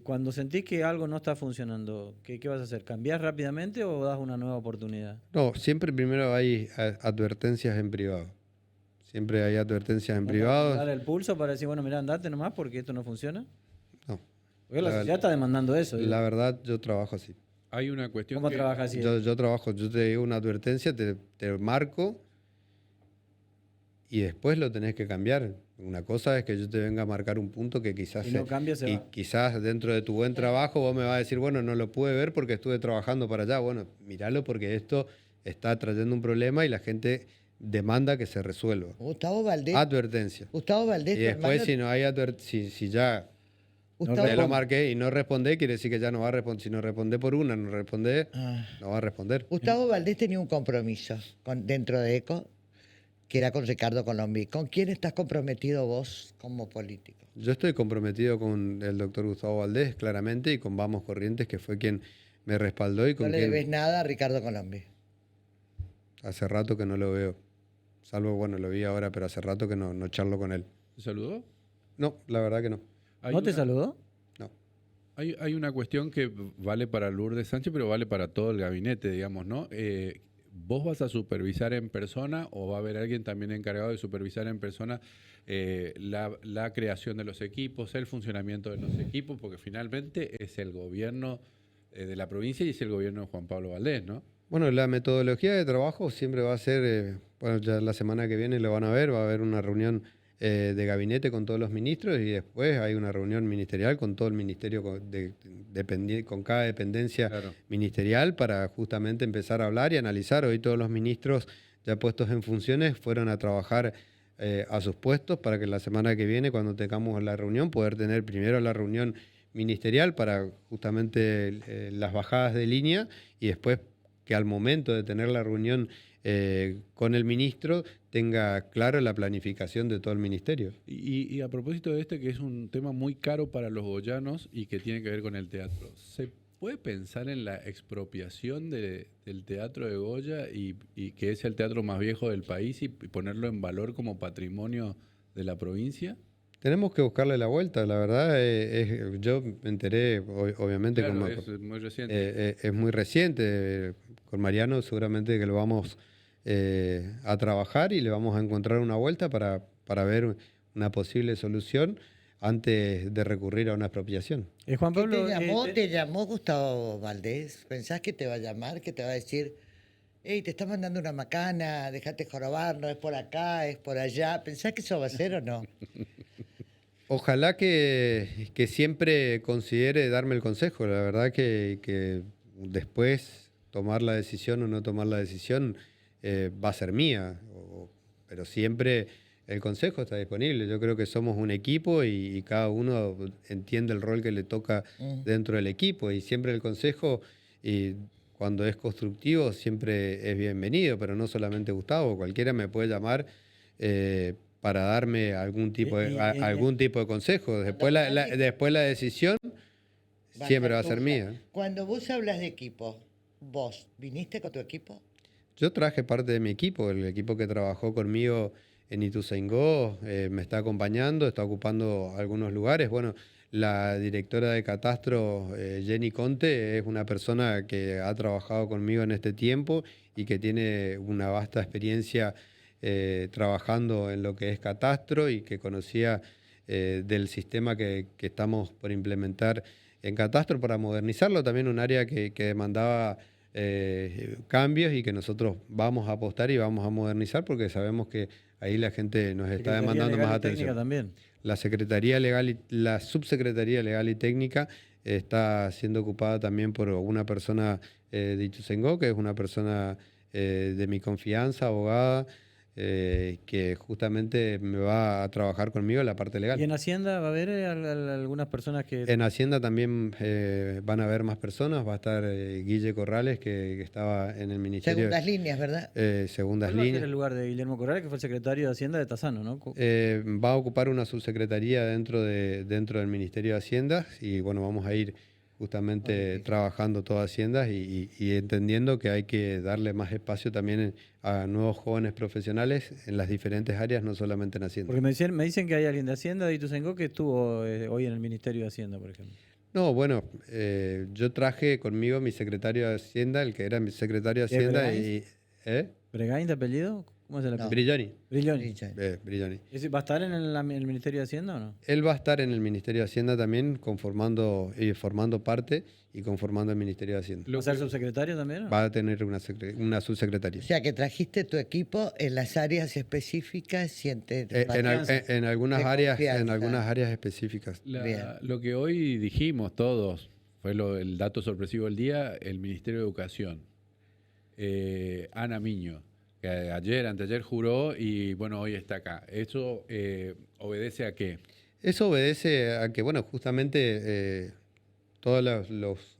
Cuando sentís que algo no está funcionando, ¿qué vas a hacer? ¿Cambiás rápidamente o das una nueva oportunidad? No, siempre primero hay advertencias en privado. Siempre hay advertencias en privado. ¿Dar el pulso para decir, bueno, mirá, andate nomás porque esto no funciona? No, Porque la La- sociedad está demandando eso. la verdad yo trabajo así. Hay una cuestión ¿Cómo que trabajas así? Yo trabajo, yo te digo una advertencia, te marco y después lo tenés que cambiar. Una cosa es que yo te venga a marcar un punto que quizás Si no cambia, se y va. quizás dentro de tu buen trabajo vos me vas a decir, bueno, no lo pude ver porque estuve trabajando para allá. Bueno, míralo porque esto está trayendo un problema y la gente demanda que se resuelva. Gustavo Valdés, Advertencia. Gustavo Valdés, Y tu después hermano, si no hay si ya Gustavo- te lo marqué y no responde, quiere decir que ya no va a responder. Si no responde por una, no responde, Ah. no va a responder. Gustavo Valdés tenía un compromiso dentro de ECO, que era con Ricardo Colombi. ¿Con quién estás comprometido vos como político? Yo estoy comprometido con el doctor Gustavo Valdés, claramente, y con Vamos Corrientes, que fue quien me respaldó y No con le quien... debes nada a Ricardo Colombi. hace rato que no lo veo. Salvo, bueno, lo vi ahora, pero hace rato que no charlo con él. ¿Te saludó? No, la verdad que no. ¿No te saludó? No. Hay una cuestión que vale para Lourdes Sánchez, pero vale para todo el gabinete, digamos, ¿no? ¿Vos vas a supervisar en persona o va a haber alguien también encargado de supervisar en persona la creación de los equipos, el funcionamiento de los equipos? Porque finalmente es el gobierno de la provincia y es el gobierno de Juan Pablo Valdés, ¿no? Bueno, la metodología de trabajo siempre va a ser, bueno, ya la semana que viene lo van a ver, va a haber una reunión de gabinete con todos los ministros y después hay una reunión ministerial con todo el ministerio, con cada dependencia Claro. ministerial para justamente empezar a hablar y analizar. Hoy todos los ministros ya puestos en funciones fueron a trabajar a sus puestos para que la semana que viene, cuando tengamos la reunión, poder tener primero la reunión ministerial para justamente las bajadas de línea y después que al momento de tener la reunión con el ministro tenga claro la planificación de todo el ministerio. Y a propósito de que es un tema muy caro para los goyanos y que tiene que ver con el teatro, ¿se puede pensar en la expropiación del teatro de Goya y que es el teatro más viejo del país y ponerlo en valor como patrimonio de la provincia? Tenemos que buscarle la vuelta, la verdad. Yo me enteré, obviamente, Claro, es muy reciente. es muy reciente. Con Mariano seguramente que lo vamos a trabajar y le vamos a encontrar una vuelta para ver una posible solución antes de recurrir a una expropiación. Juan ¿Qué Pablo, te llamó Gustavo Valdés? ¿Pensás que te va a llamar, que te va a decir, hey, te está mandando una macana, dejate jorobar, no es por acá, es por allá? ¿Pensás que eso va a ser o no? Ojalá que siempre considere darme el consejo. La verdad que después tomar la decisión o no tomar la decisión va a ser mía. Pero siempre el consejo está disponible. Yo creo que somos un equipo y cada uno entiende el rol que le toca dentro del equipo. Y siempre el consejo, y cuando es constructivo, siempre es bienvenido. Pero no solamente Gustavo, cualquiera me puede llamar para darme algún tipo de consejo. Después la decisión siempre va a ser mía. Cuando vos hablas de equipo, ¿vos viniste con tu equipo? Yo traje parte de mi equipo, el equipo que trabajó conmigo en Ituzaingó me está acompañando, está ocupando algunos lugares. Bueno, la directora de Catastro, Jenny Conte, es una persona que ha trabajado conmigo en este tiempo y que tiene una vasta experiencia trabajando en lo que es Catastro y que conocía del sistema que estamos por implementar en Catastro para modernizarlo, también un área que demandaba cambios y que nosotros vamos a apostar y vamos a modernizar porque sabemos que ahí la gente nos está demandando más atención. También. La Subsecretaría Legal y Técnica está siendo ocupada también por una persona de Ituzaingó, que es una persona de mi confianza, abogada, que justamente me va a trabajar conmigo en la parte legal. ¿Y en Hacienda va a haber algunas personas que...? En Hacienda también van a haber más personas, va a estar Guille Corrales, que estaba en el Ministerio... Segundas líneas, ¿verdad? Segundas ¿Cuál va a ser líneas. el lugar de Guillermo Corrales, que fue el secretario de Hacienda de Tazano, ¿no? Va a ocupar una subsecretaría dentro del Ministerio de Hacienda y bueno, vamos a ir justamente trabajando todas Haciendas y entendiendo que hay que darle más espacio también a nuevos jóvenes profesionales en las diferentes áreas, no solamente en Hacienda. Porque me dicen que hay alguien de Hacienda de Ituzaingó que estuvo hoy en el Ministerio de Hacienda, por ejemplo. No, bueno, yo traje conmigo mi secretario de Hacienda, el que era mi secretario de Hacienda ¿Bregain de apellido? ¿Cómo es el apellido? Brilloni. Brilloni. Brilloni. ¿Va a estar en el Ministerio de Hacienda o no? Él va a estar en el Ministerio de Hacienda también, formando parte y conformando el Ministerio de Hacienda. ¿Va a ser subsecretario también? Va a tener una subsecretaría. O sea, que trajiste tu equipo en las áreas específicas y en algunas áreas específicas. Lo que hoy dijimos todos, fue el dato sorpresivo del día, el Ministerio de Educación. Ana Miño, que anteayer juró y bueno, hoy está acá. ¿Eso obedece a qué? Eso obedece a que, bueno, justamente todas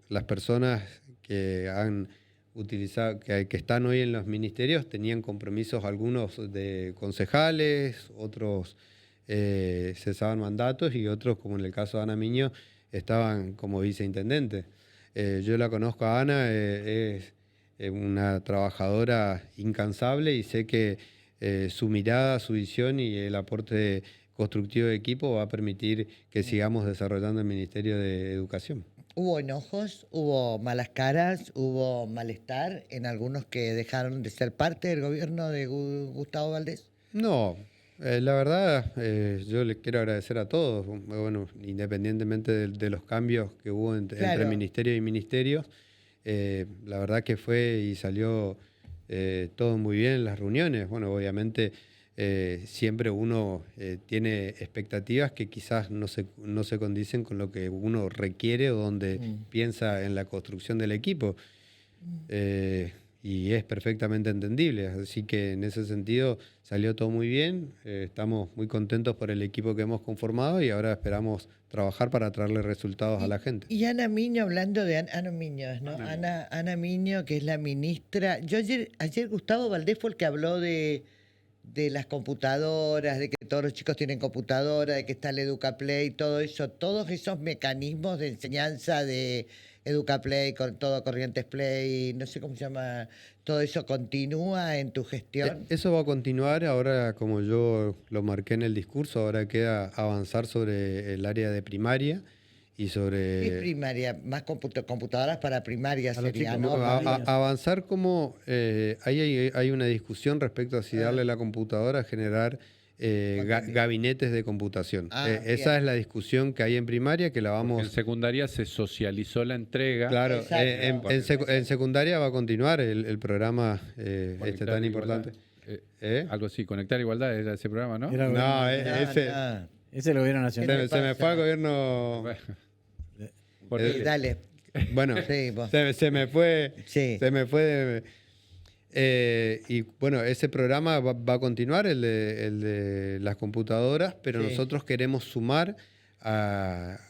las personas que han utilizado, que están hoy en los ministerios, tenían compromisos, algunos de concejales, otros cesaban mandatos y otros, como en el caso de Ana Miño, estaban como viceintendente. Yo la conozco a Ana, es una trabajadora incansable y sé que su mirada, su visión y el aporte constructivo de equipo va a permitir que sigamos desarrollando el Ministerio de Educación. Hubo enojos, hubo malas caras, hubo malestar en algunos que dejaron de ser parte del gobierno de Gustavo Valdés. No, la verdad, yo les quiero agradecer a todos, bueno, independientemente de los cambios que hubo entre Claro. ministerio y ministerios, la verdad que fue y salió todo muy bien en las reuniones. Bueno, obviamente siempre uno tiene expectativas que quizás no se condicen con lo que uno requiere o donde piensa en la construcción del equipo. Y es perfectamente entendible. Así que en ese sentido salió todo muy bien. Estamos muy contentos por el equipo que hemos conformado y ahora esperamos trabajar para traerle resultados a la gente. Y Ana Miño, hablando de Ana Miño, ¿no? Ana Miño, que es la ministra. Ayer Gustavo Valdés fue el que habló de las computadoras, de que todos los chicos tienen computadora, de que está el EducaPlay, todo eso, todos esos mecanismos de enseñanza de EducaPlay, con todo Corrientes Play, no sé cómo se llama, todo eso continúa en tu gestión. Eso va a continuar. Ahora, como yo lo marqué en el discurso, ahora queda avanzar sobre el área de primaria y sobre... ¿Qué es primaria? Más computadoras para primaria A los sería, chicos, ¿no? avanzar como... hay una discusión respecto a si darle la computadora a generar gabinetes de computación. Esa Bien. es la discusión que hay en primaria, que la Porque vamos... en secundaria se socializó la entrega. Claro, Exacto. en secundaria va a continuar el programa Conectar tan igualdad. importante. Algo así, Conectar Igualdad era ese programa, ¿no? Era el No, gobierno- ese... No. Es el gobierno nacional. Se me fue al gobierno... Bueno. Sí, Porque- dale. Bueno, Sí, vos. se me fue... Sí. Se me fue... y bueno, ese programa va a continuar, el de las computadoras, pero Sí. nosotros queremos sumar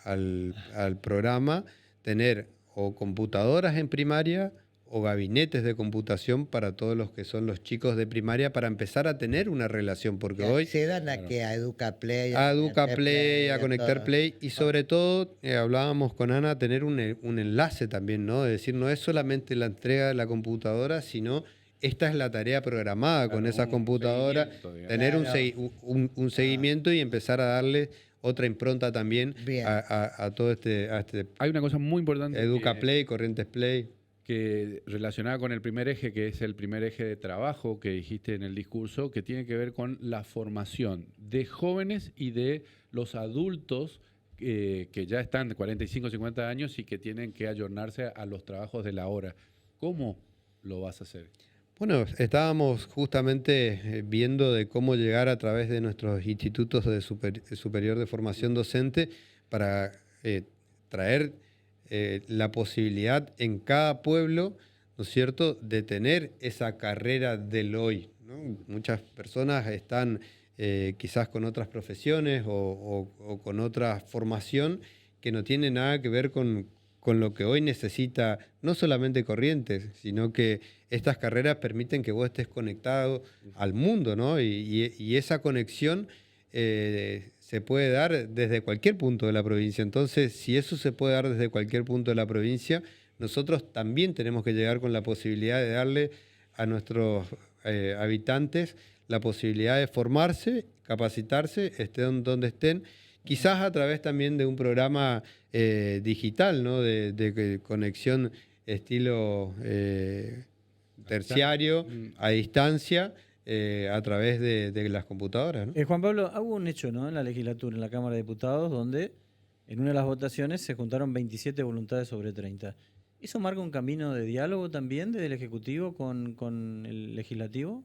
al programa, tener o computadoras en primaria o gabinetes de computación para todos los que son los chicos de primaria, para empezar a tener una relación, porque Que hoy accedan a que a EducaPlay, a EducaPlay, a Conectar todo. Play y sobre todo, hablábamos con Ana, tener un enlace también, ¿no? Es decir, no es solamente la entrega de la computadora, sino esta es la tarea programada con esa un computadora, seguimiento, digamos. tener Claro. un seguimiento y empezar a darle otra impronta también Bien. a todo este Hay una cosa muy importante EducaPlay, Corrientes Play. que relacionada con el primer eje, que es el primer eje de trabajo que dijiste en el discurso, que tiene que ver con la formación de jóvenes y de los adultos que ya están de 45, 50 años y que tienen que ayornarse a los trabajos de la hora. ¿Cómo lo vas a hacer? Bueno, estábamos justamente viendo de cómo llegar a través de nuestros institutos de superior de formación docente para traer la posibilidad en cada pueblo, ¿no es cierto?, de tener esa carrera del hoy, ¿no? Muchas personas están quizás con otras profesiones o con otra formación que no tiene nada que ver con lo que hoy necesita no solamente Corrientes, sino que estas carreras permiten que vos estés conectado al mundo, ¿no? Y esa conexión se puede dar desde cualquier punto de la provincia. Entonces, si eso se puede dar desde cualquier punto de la provincia, nosotros también tenemos que llegar con la posibilidad de darle a nuestros habitantes la posibilidad de formarse, capacitarse, estén donde estén, quizás a través también de un programa digital, ¿no? de conexión estilo terciario, a distancia, a través de las computadoras, ¿no? Juan Pablo, hubo un hecho, ¿no?, en la legislatura, en la Cámara de Diputados, donde en una de las votaciones se juntaron 27 voluntades sobre 30. ¿Eso marca un camino de diálogo también desde el Ejecutivo con el Legislativo?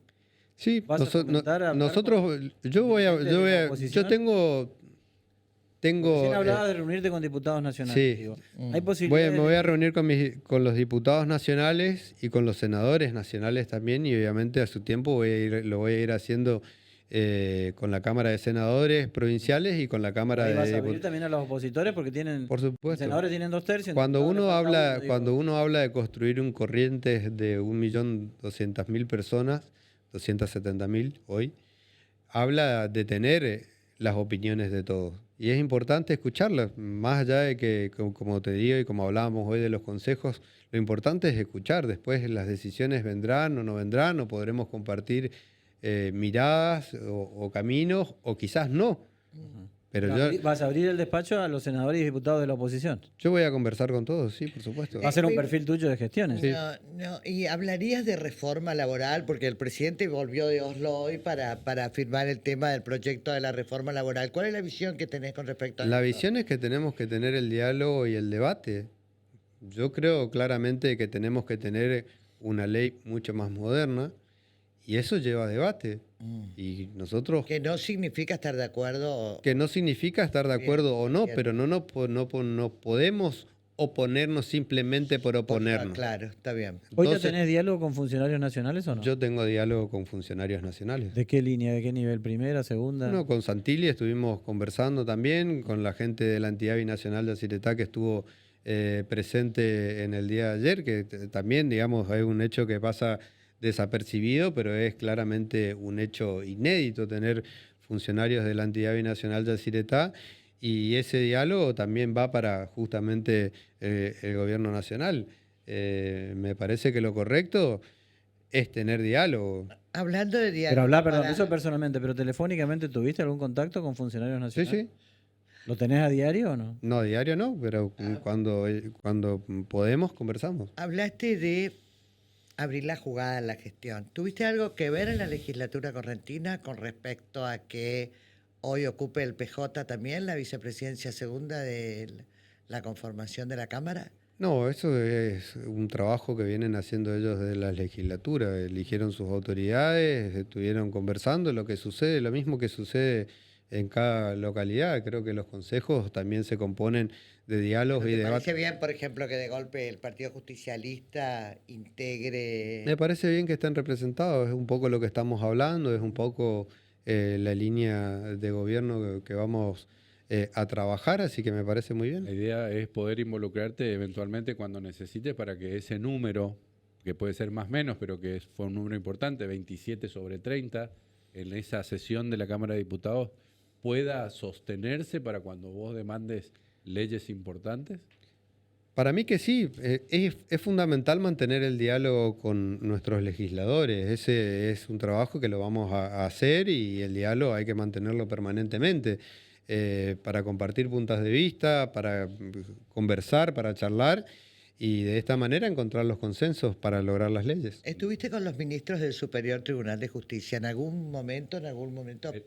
Sí, ¿Vas a fomentar hablar nosotros, yo tengo Recién hablabas de reunirte con diputados nacionales. sí. Digo. ¿Hay posibilidades Me voy a de- reunir con los diputados nacionales y con los senadores nacionales también, y obviamente a su tiempo lo voy a ir haciendo con la Cámara de Senadores provinciales y con la Cámara Ahí de vas a abrir Diputados. también a las oposiciones porque tienen... Por Los supuesto. senadores tienen 2/3. Cuando entonces uno ahora falta habla, uno, cuando digo. uno habla de construir un Corrientes de 1.200.000 personas, 270.000 hoy, habla de tener las opiniones de todos. Y es importante escucharlas, más allá de que, como te digo y como hablábamos hoy de los consejos, lo importante es escuchar. Después las decisiones vendrán o no vendrán, o podremos compartir miradas o caminos, o quizás no. Pero ¿Vas a abrir el despacho a los senadores y diputados de la oposición? yo voy a conversar con todos, sí, por supuesto. ¿Va a ser un perfil tuyo de gestiones? Sí. No, y hablarías de reforma laboral, porque el presidente volvió de Oslo hoy para firmar el tema del proyecto de la reforma laboral. ¿Cuál es la visión que tenés con respecto a La eso? visión es que tenemos que tener el diálogo y el debate. Yo creo claramente que tenemos que tener una ley mucho más moderna y eso lleva debate. Y nosotros, Que no significa estar de acuerdo. que no significa estar de Bien, acuerdo o no, bien. pero no podemos oponernos simplemente por oponernos. Claro, está bien. ¿Hoy ya Entonces, tenés diálogo con funcionarios nacionales o no? yo tengo diálogo con funcionarios nacionales. ¿De qué línea? ¿De qué nivel? ¿Primera, segunda? Bueno, con Santilli estuvimos conversando también, con la gente de la entidad binacional de Aciretá que estuvo presente en el día de ayer, que también, digamos, es un hecho que pasa desapercibido, pero es claramente un hecho inédito tener funcionarios de la entidad binacional de Aciretá, y ese diálogo también va para justamente el gobierno nacional. Me parece que lo correcto es tener diálogo. Hablando de diálogo. Pero hablar, perdón, para- eso personalmente, pero telefónicamente, ¿tuviste algún contacto con funcionarios Sí, nacionales? sí. ¿Lo tenés a diario o no? No, diario no, pero cuando podemos conversamos. Hablaste de abrir la jugada en la gestión. ¿Tuviste algo que ver en la legislatura correntina con respecto a que hoy ocupe el PJ también la vicepresidencia segunda de la conformación de la Cámara? No, eso es un trabajo que vienen haciendo ellos de la legislatura. Eligieron sus autoridades, estuvieron conversando, lo que sucede, lo mismo que sucede en cada localidad. Creo que los consejos también se componen de diálogos y ¿Te debates. parece bien, por ejemplo, que de golpe el Partido Justicialista integre... Me parece bien que estén representados, es un poco lo que estamos hablando, es un poco la línea de gobierno que vamos a trabajar, así que me parece muy La bien. idea es poder involucrarte eventualmente cuando necesites para que ese número, que puede ser más o menos, pero que fue un número importante, 27 sobre 30, en esa sesión de la Cámara de Diputados, pueda sostenerse para cuando vos demandes leyes importantes. Para mí que sí, es fundamental mantener el diálogo con nuestros legisladores. Ese es un trabajo que lo vamos a hacer y el diálogo hay que mantenerlo permanentemente para compartir puntos de vista, para conversar, para charlar y de esta manera encontrar los consensos para lograr las leyes. ¿Estuviste con los ministros del Superior Tribunal de Justicia? ¿En algún momento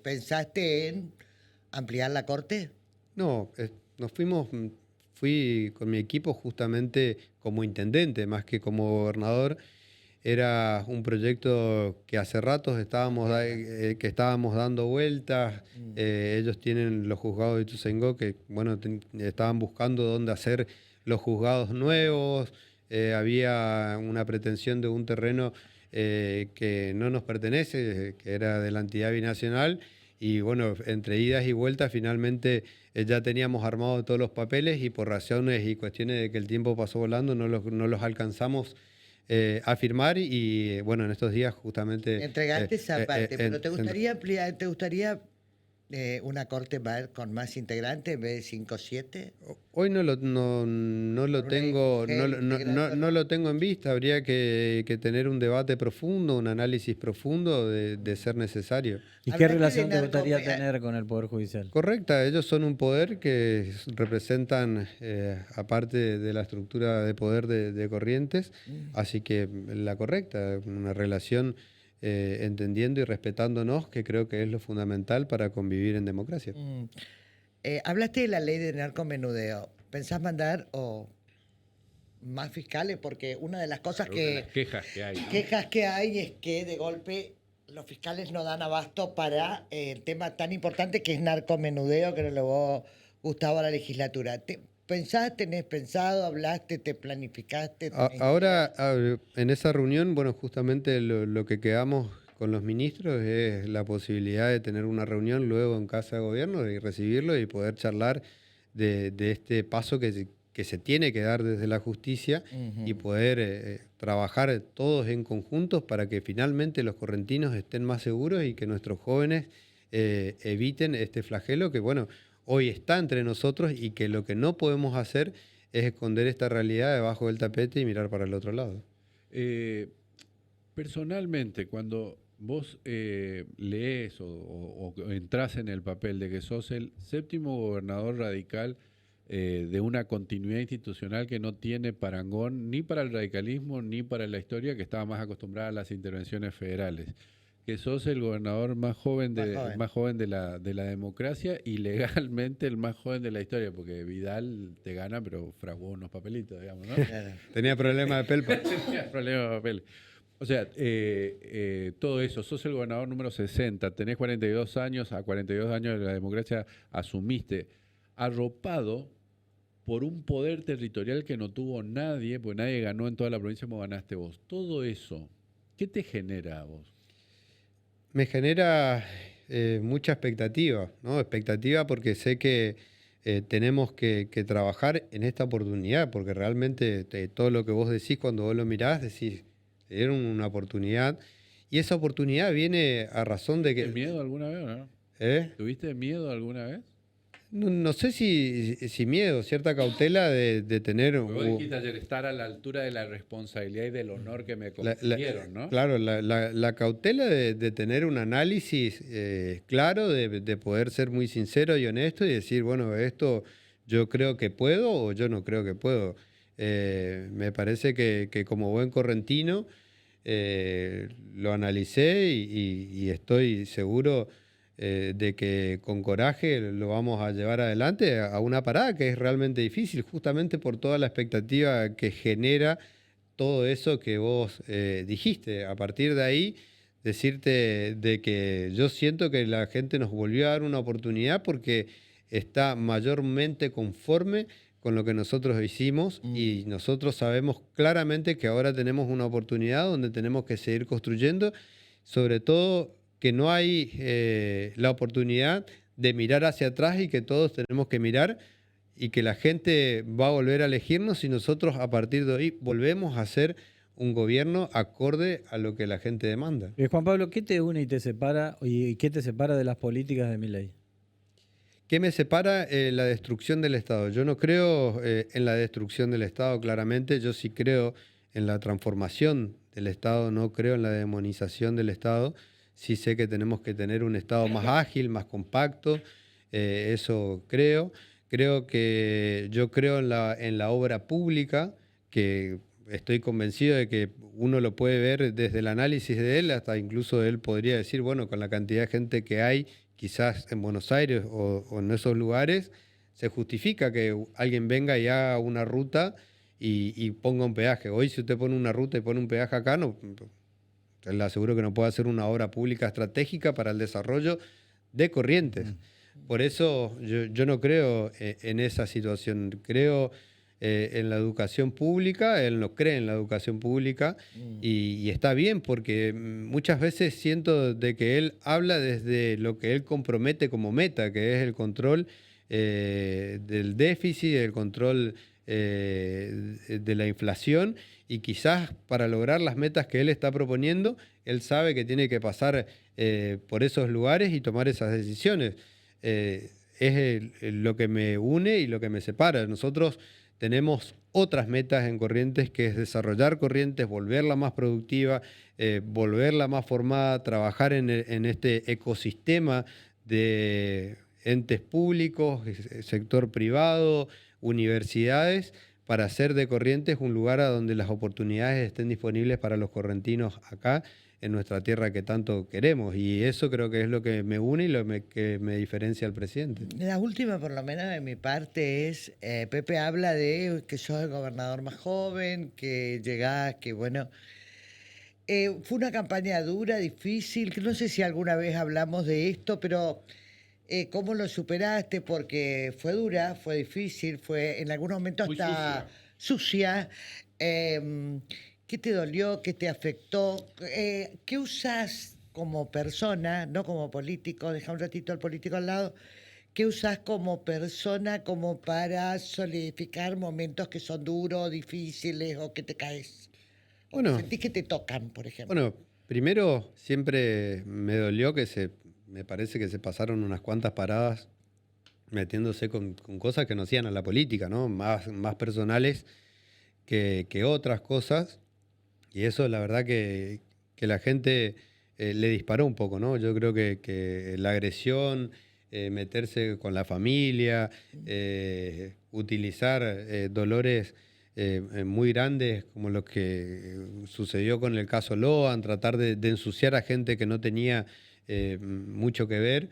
pensaste en ampliar la Corte? No, fui con mi equipo justamente como intendente, más que como gobernador. Era un proyecto que hace ratos que estábamos dando vueltas. Ellos tienen los juzgados de Ituzaingó que, bueno, estaban buscando dónde hacer los juzgados nuevos. Había una pretensión de un terreno que no nos pertenece, que era de la entidad binacional. Y bueno, entre idas y vueltas, finalmente ya teníamos armados todos los papeles y por razones y cuestiones de que el tiempo pasó volando, no los alcanzamos a firmar y bueno, en estos días justamente... Entregaste esa parte, pero ¿te gustaría ampliar, te gustaría una corte con más integrantes en vez de 5 o 7? Hoy no lo Una tengo, mujer integrando, no lo tengo en vista. Habría que tener un debate profundo, un análisis profundo de ser necesario. ¿Y qué Hablaste relación de te gustaría narco- tener con el Poder Judicial? Correcta, ellos son un poder que representan, aparte de la estructura de poder de Corrientes, así que la correcta, una relación entendiendo y respetándonos, que creo que es lo fundamental para convivir en democracia. Hablaste de la ley de narcomenudeo. ¿Pensás mandar más fiscales? Porque una de las cosas Las quejas que hay, ¿no? quejas que hay es que de golpe los fiscales no dan abasto para el tema tan importante que es narcomenudeo, que lo llevó Gustavo a la legislatura. ¿Tenés pensado, hablaste, te planificaste? Ahora, en esa reunión, bueno, justamente lo que quedamos con los ministros es la posibilidad de tener una reunión luego en Casa de Gobierno y recibirlo y poder charlar de este paso que se tiene que dar desde la justicia y poder trabajar todos en conjuntos para que finalmente los correntinos estén más seguros y que nuestros jóvenes eviten este flagelo que, bueno, hoy está entre nosotros y que lo que no podemos hacer es esconder esta realidad debajo del tapete y mirar para el otro lado. Personalmente, cuando vos lees o entrás en el papel de que sos el séptimo gobernador radical de una continuidad institucional que no tiene parangón ni para el radicalismo ni para la historia, que estaba más acostumbrada a las intervenciones federales, que sos el gobernador más joven de la democracia y legalmente el más joven de la historia, porque Vidal te gana, pero fraguó unos papelitos, digamos, ¿no? Claro. Tenía problema de pelpa. Tenía problema de papel. O sea, todo eso, sos el gobernador número 60, tenés 42 años, a 42 años de la democracia asumiste, arropado por un poder territorial que no tuvo nadie, porque nadie ganó en toda la provincia como ganaste vos. Todo eso, ¿qué te genera a vos? Me genera mucha expectativa, ¿no? Expectativa porque sé que tenemos que trabajar en esta oportunidad, porque realmente todo lo que vos decís cuando vos lo mirás, decís, te dieron una oportunidad, y esa oportunidad viene a razón de que... ¿Tuviste miedo alguna vez o no? ¿Tuviste miedo alguna vez? No sé si miedo, cierta cautela de tener... Porque vos dijiste ayer estar a la altura de la responsabilidad y del honor que me confirieron, ¿no? Claro, la cautela de tener un análisis claro, de poder ser muy sincero y honesto y decir, bueno, esto yo creo que puedo o yo no creo que puedo. Me parece que como buen correntino lo analicé y estoy seguro de que con coraje lo vamos a llevar adelante a una parada que es realmente difícil, justamente por toda la expectativa que genera todo eso que vos dijiste. A partir de ahí, decirte de que yo siento que la gente nos volvió a dar una oportunidad porque está mayormente conforme con lo que nosotros hicimos y nosotros sabemos claramente que ahora tenemos una oportunidad donde tenemos que seguir construyendo, sobre todo que no hay la oportunidad de mirar hacia atrás y que todos tenemos que mirar y que la gente va a volver a elegirnos y nosotros a partir de hoy volvemos a hacer un gobierno acorde a lo que la gente demanda. Juan Pablo, ¿qué te une y te separa y qué te separa de las políticas de Milei? ¿Qué me separa? La destrucción del Estado. Yo no creo en la destrucción del Estado, claramente. Yo sí creo en la transformación del Estado, no creo en la demonización del Estado. Sí sé que tenemos que tener un Estado más ágil, más compacto, eso creo. Yo creo en la obra pública, que estoy convencido de que uno lo puede ver desde el análisis de él, hasta incluso él podría decir, bueno, con la cantidad de gente que hay, quizás en Buenos Aires o en esos lugares, se justifica que alguien venga y haga una ruta y ponga un peaje. Hoy si usted pone una ruta y pone un peaje acá, no... Le aseguro que no puede hacer una obra pública estratégica para el desarrollo de Corrientes. Por eso yo no creo en esa situación. Creo en la educación pública, él no cree en la educación pública y está bien porque muchas veces siento de que él habla desde lo que él compromete como meta, que es el control del déficit, el control de la inflación, y quizás para lograr las metas que él está proponiendo, él sabe que tiene que pasar por esos lugares y tomar esas decisiones. Es lo que me une y lo que me separa. Nosotros tenemos otras metas en Corrientes, que es desarrollar Corrientes, volverla más productiva, volverla más formada, trabajar en este ecosistema de entes públicos, sector privado, universidades, para hacer de Corrientes un lugar a donde las oportunidades estén disponibles para los correntinos acá, en nuestra tierra que tanto queremos. Y eso creo que es lo que me une y lo que me diferencia al presidente. La última, por lo menos de mi parte, es, Pepe habla de que sos el gobernador más joven, que llegás, que bueno... fue una campaña dura, difícil, que no sé si alguna vez hablamos de esto, pero... ¿cómo lo superaste? Porque fue dura, fue difícil, fue en algunos momentos Muy hasta sucia. ¿Qué te dolió? ¿Qué te afectó? ¿Qué usás como persona, no como político? Deja un ratito al político al lado. ¿Qué usás como persona como para solidificar momentos que son duros, difíciles o que te caes? Bueno, ¿Sentís que te tocan, por ejemplo? Bueno, primero siempre me dolió me parece que se pasaron unas cuantas paradas metiéndose con cosas que no hacían a la política, ¿no? Más personales que otras cosas. Y eso la verdad que la gente le disparó un poco, ¿no? Yo creo que la agresión, meterse con la familia, utilizar dolores muy grandes como lo que sucedió con el caso Loan, tratar de ensuciar a gente que no tenía mucho que ver.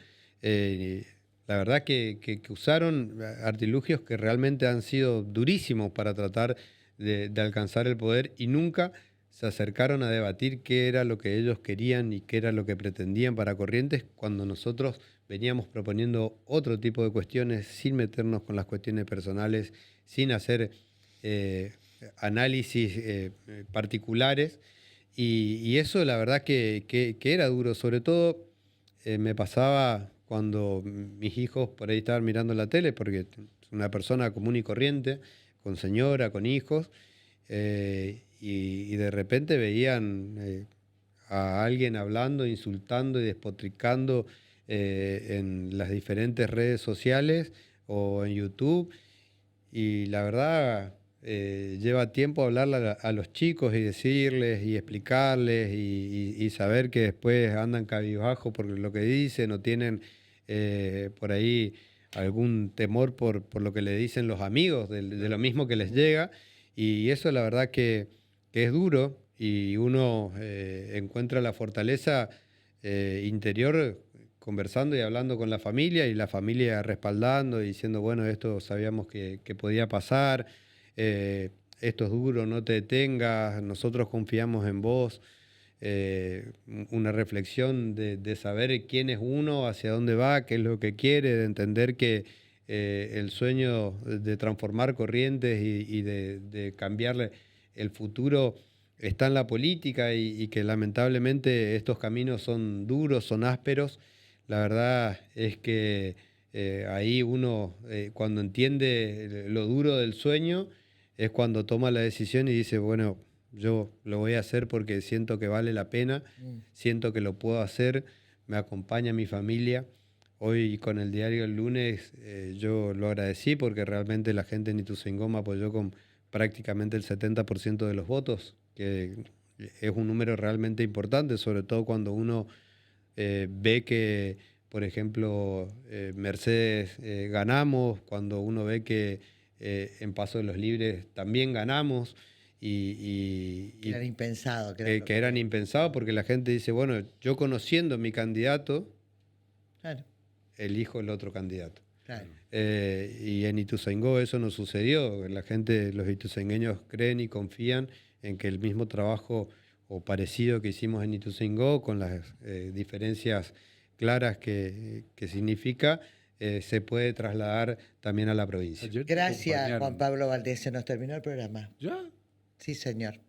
La verdad que usaron artilugios que realmente han sido durísimos para tratar de alcanzar el poder y nunca se acercaron a debatir qué era lo que ellos querían y qué era lo que pretendían para Corrientes cuando nosotros veníamos proponiendo otro tipo de cuestiones sin meternos con las cuestiones personales, sin hacer análisis particulares. Y eso la verdad que era duro. Sobre todo me pasaba cuando mis hijos por ahí estaban mirando la tele, porque es una persona común y corriente, con señora, con hijos, y de repente veían a alguien hablando, insultando y despotricando en las diferentes redes sociales o en YouTube. Y la verdad, lleva tiempo hablarle a los chicos y decirles y explicarles y saber que después andan cabizbajo por lo que dicen o tienen por ahí algún temor por lo que le dicen los amigos de lo mismo que les llega. Y eso la verdad que es duro y uno encuentra la fortaleza interior conversando y hablando con la familia y la familia respaldando y diciendo, bueno, esto sabíamos que podía pasar, esto es duro, no te detengas, nosotros confiamos en vos. Una reflexión de saber quién es uno, hacia dónde va, qué es lo que quiere, de entender que el sueño de transformar Corrientes y de cambiarle el futuro está en la política y que lamentablemente estos caminos son duros, son ásperos. La verdad es que ahí uno, cuando entiende lo duro del sueño, es cuando toma la decisión y dice, bueno, yo lo voy a hacer porque siento que vale la pena, siento que lo puedo hacer, me acompaña mi familia. Hoy con el diario El Lunes yo lo agradecí porque realmente la gente en Ituzaingó me apoyó con prácticamente el 70% de los votos, que es un número realmente importante, sobre todo cuando uno ve que, por ejemplo, Mercedes ganamos, cuando uno ve que en Paso de los Libres también ganamos. Que eran impensados. Que eran impensados porque la gente dice, bueno, yo conociendo mi candidato, claro, elijo el otro candidato. claro. Y en Ituzaingó eso no sucedió. La gente, los ituzaingueños creen y confían en que el mismo trabajo o parecido que hicimos en Ituzaingó, con las diferencias claras que significa, se puede trasladar también a la provincia. Gracias, Juan Pablo Valdés. Se nos terminó el programa. ¿Ya? Sí, señor.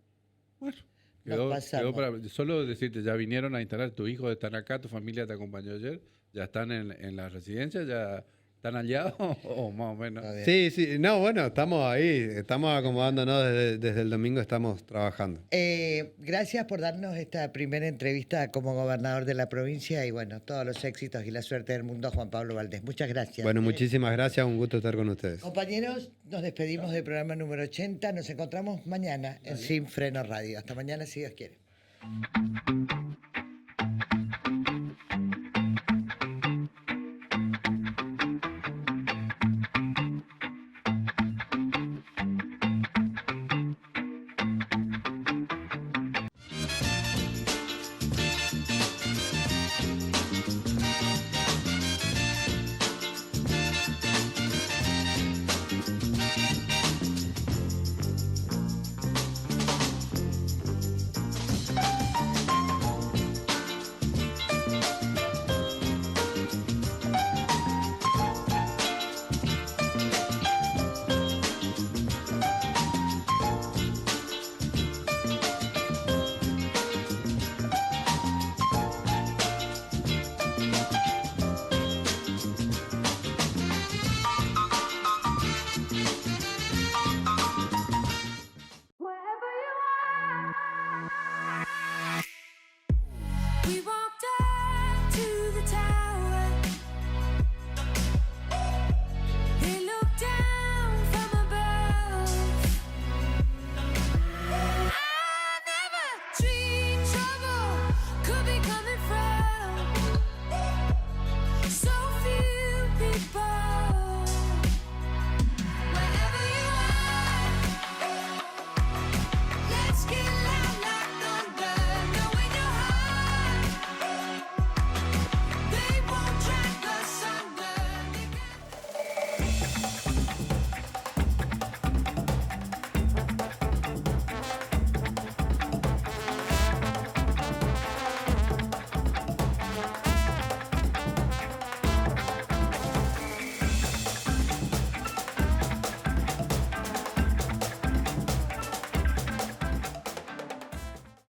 Bueno. Nos pasamos. Solo decirte, ya vinieron a instalar, tus hijos están acá, tu familia te acompañó ayer, ya están en la residencia, ya están aliados o más o menos. Sí, no, bueno, estamos ahí, estamos acomodándonos desde el domingo, estamos trabajando. Gracias por darnos esta primera entrevista como gobernador de la provincia y bueno, todos los éxitos y la suerte del mundo, Juan Pablo Valdés. Muchas gracias. Bueno, muchísimas gracias, un gusto estar con ustedes. Compañeros, nos despedimos del programa número 80, nos encontramos mañana en Sin Freno Radio. Hasta mañana si Dios quiere.